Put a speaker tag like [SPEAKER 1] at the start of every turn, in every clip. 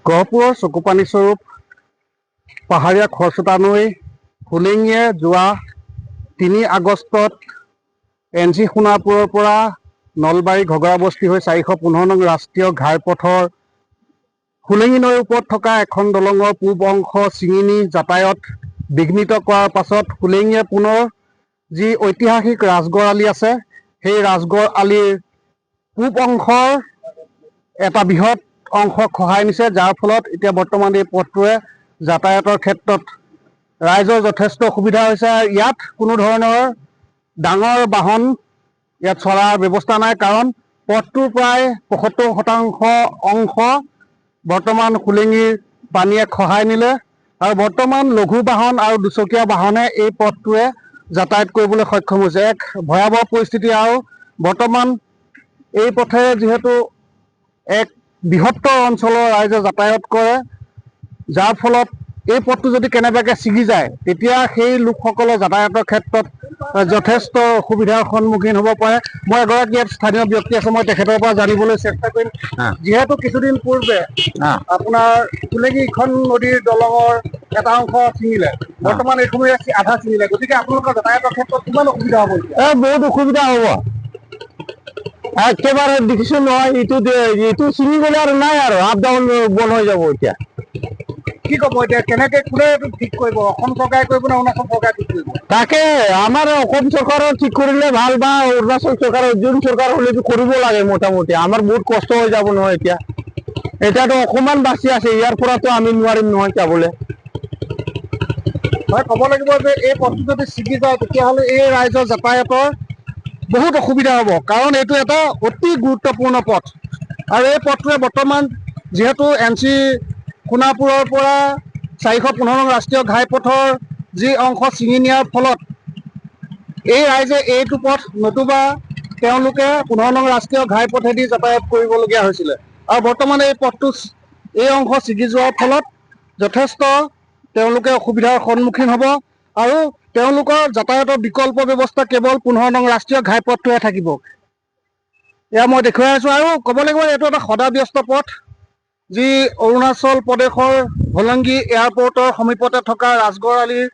[SPEAKER 1] গহপুৰৰ চকুপানী স্বৰূপ পাহাৰীয়া খৰচোতা নৈ হোলেঙিয়ে যোৱা ৩ আগষ্টত NC সোণাপুৰৰ পৰা নলবাৰী ঘগৰাবস্তি হৈ ৪১৫ নং ৰাষ্ট্ৰীয় ঘাইপথৰ হোলেঙি নৈৰ ওপৰত থকা এখন দলঙৰ পূব অংশ ছিঙি নি যাতায়াত বিঘ্নিত কৰাৰ পাছত হোলেঙিয়ে পুনৰ যি ঐতিহাসিক ৰাজগড় আলি আছে সেই ৰাজগড় আলিৰ পূব অংশৰ এটা বৃহৎ অংশ খহাই নিছে, যাৰ ফলত এতিয়া বৰ্তমান এই পথটোৱে যাতায়াতৰ ক্ষেত্ৰত ৰাইজৰ যথেষ্ট অসুবিধা হৈছে। ইয়াত কোনো ধৰণৰ ডাঙৰ বাহন ইয়াত চলাৰ ব্যৱস্থা নাই, কাৰণ পথটোৰ প্ৰায় ৭৫% অংশ বৰ্তমান হোলেঙিৰ পানীয়ে খহাই নিলে আৰু বৰ্তমান লঘু বাহন আৰু দুচকীয়া বাহনে এই পথটোৱে যাতায়াত কৰিবলৈ সক্ষম হৈছে। এক ভয়াৱহ পৰিস্থিতি। আৰু বৰ্তমান এই পথেৰে যিহেতু এক বৃহত্তৰ অঞ্চলৰ ৰাইজে যাতায়াত কৰে, যাৰ ফলত এই পথটো যদি কেনেবাকৈ ছিগি যায় তেতিয়া সেই লোকসকলৰ যাতায়াতৰ ক্ষেত্ৰত যথেষ্ট অসুবিধাৰ সন্মুখীন হ'ব পাৰে। মই এগৰাকী ইয়াত স্থানীয় ব্যক্তি আছে, মই তেখেতৰ পৰা জানিবলৈ চেষ্টা কৰিম। যিহেতু কিছুদিন পূৰ্বে আপোনাৰ হোলেঙিখন নদীৰ দলঙৰ এটা অংশ ছিঙিলে, বৰ্তমান এই সময় আধা ছিঙিলে, গতিকে আপোনালোকৰ যাতায়াতৰ ক্ষেত্ৰত কিমান অসুবিধা হ'ব? বহুত অসুবিধা হ'ব। একেবাৰে দেখিছোঁ নহয়, এইটো ছিঙি গ'লে আৰু নাই আৰু আপ ডাউন বন্ধ হৈ যাব। এতিয়া কি ক'ব? এতিয়া কেনেকে কোনে এইটো ঠিক কৰিব? অসম চৰকাৰে কৰিব নে অৰুণাচল চৰকাৰে ঠিক কৰিব? তাকে আমাৰ অসম চৰকাৰৰ ঠিক কৰিলে ভাল, বা অৰুণাচল চৰকাৰৰ যোন চৰকাৰ হ'লেতো কৰিব লাগে। মোটামুটি আমাৰ বহুত কষ্ট হৈ যাব নহয়। এতিয়াতো অকণমান বাচি আছে, ইয়াৰ পৰাতো আমি নোৱাৰিম নহয় যাবলৈ। হয়, ক'ব লাগিব যে এই পথটো যদি ছিগি যায় তেতিয়াহ'লে এই ৰাইজৰ যাতায়াতৰ বহুত অসুবিধা হ'ব, কাৰণ এইটো এটা অতি গুৰুত্বপূৰ্ণ পথ। আৰু এই পথটোৱে বৰ্তমান যিহেতু NC সোণাপুৰৰ পৰা ৪১৫ নং ৰাষ্ট্ৰীয় ঘাইপথৰ যি অংশ ছিঙি নিয়াৰ ফলত এই ৰাইজে এইটো পথ নতুবা তেওঁলোকে ১৫ নং ৰাষ্ট্ৰীয় ঘাইপথেদি যাতায়াত কৰিবলগীয়া হৈছিলে। আৰু বৰ্তমান এই পথটো এই অংশ ছিগি যোৱাৰ ফলত যথেষ্ট তেওঁলোকে অসুবিধাৰ সন্মুখীন হ'ব আৰু তেওঁলোকৰ যাতায়াতৰ বিকল্প ব্যৱস্থা কেৱল ১৫ নং ৰাষ্ট্ৰীয় ঘাইপথটোৱে থাকিব। এয়া মই দেখুৱাই আছোঁ। আৰু ক'ব লাগিব এইটো এটা সদাব্যস্ত পথ, যি অৰুণাচল প্ৰদেশৰ হোলেংগি এয়াৰপৰ্টৰ সমীপতে থকা ৰাজগড় আলিৰ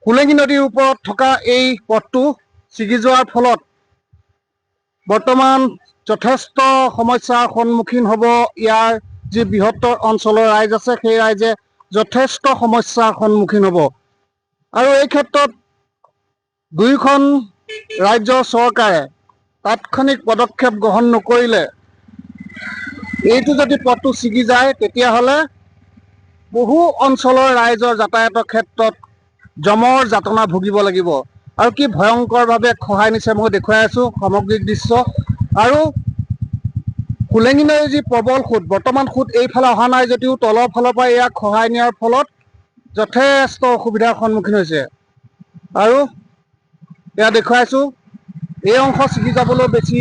[SPEAKER 1] হোলেঙি নদীৰ ওপৰত থকা এই পথটো ছিগি যোৱাৰ ফলত বৰ্তমান যথেষ্ট সমস্যাৰ সন্মুখীন হ'ব। ইয়াৰ যি বৃহত্তৰ অঞ্চলৰ ৰাইজ আছে সেই ৰাইজে যথেষ্ট সমস্যাৰ সন্মুখীন হ'ব। আৰু এই ক্ষেত্ৰত দুয়োখন ৰাজ্যৰ চৰকাৰে তাৎক্ষণিক পদক্ষেপ গ্ৰহণ নকৰিলে, এইটো যদি পথটো ছিগি যায় তেতিয়াহ'লে বহু অঞ্চলৰ ৰাইজৰ যাতায়াতৰ ক্ষেত্ৰত জমৰ যাতনা ভুগিব লাগিব। আৰু কি ভয়ংকৰভাৱে খহাই নিছে মই দেখুৱাই আছোঁ সামগ্ৰিক দৃশ্য। আৰু হোলেঙি নৈৰ যি প্ৰবল সোঁত, বৰ্তমান সোঁত এইফালে অহা নাই যদিও তলৰ ফালৰ পৰা ইয়াক খহাই নিয়াৰ ফলত যথেষ্ট অসুবিধাৰ সন্মুখীন হৈছে। আৰু এয়া দেখুৱাইছোঁ, এই অংশ ছিগি যাবলৈ বেছি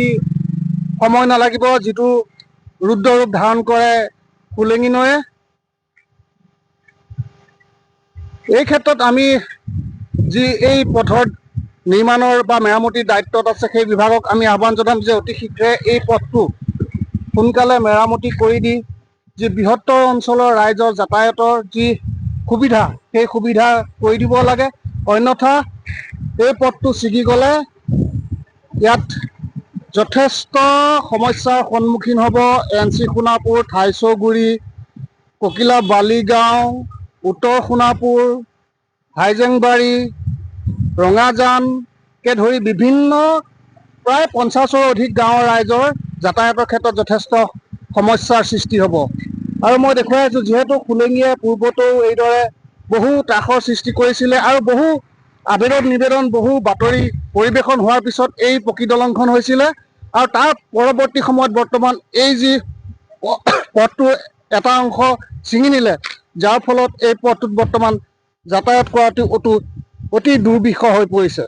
[SPEAKER 1] সময় নালাগিব, যিটো ৰুদ্ৰৰূপ ধাৰণ কৰে হোলেঙি নৈয়ে। এই ক্ষেত্ৰত আমি যি এই পথৰ নিৰ্মাণৰ বা মেৰামতিৰ দায়িত্বত আছে সেই বিভাগক আমি আহ্বান জনাম যে অতি শীঘ্ৰে এই পথটো সোনকালে মেৰামতি কৰি দি যি বৃহত্তৰ অঞ্চলৰ ৰাইজৰ যাতায়াতৰ যি সুবিধা সেই সুবিধা কৰি দিব লাগে। অন্যথা এই পথটো ছিগি গ'লে ইয়াত যথেষ্ট সমস্যাৰ সন্মুখীন হ'ব NC সোণাপুৰ, থাইছগুৰি, ককিলা বালিগাঁও, উত্তৰ সোণাপুৰ, হাইজেংবাৰী, ৰঙাজানকে ধৰি বিভিন্ন প্ৰায় ৫০ৰো অধিক গাঁৱৰ ৰাইজৰ যাতায়াতৰ ক্ষেত্ৰত যথেষ্ট সমস্যাৰ সৃষ্টি হ'ব। আৰু মই দেখুৱাই আছোঁ, যিহেতু হোলেঙিয়ে পূৰ্বতো এইদৰে বহু ত্ৰাসৰ সৃষ্টি কৰিছিলে আৰু বহু আবেদন নিবেদন, বহু বাতৰি পৰিৱেশন হোৱাৰ পিছত এই পকী দলংখন হৈছিলে। আৰু তাৰ পৰৱৰ্তী সময়ত বৰ্তমান এই যি পথটো এটা অংশ ছিঙি নিলে, যাৰ ফলত এই পথটোত বৰ্তমান যাতায়াত কৰাটো অতি দুৰ্বিষহ হৈ পৰিছে।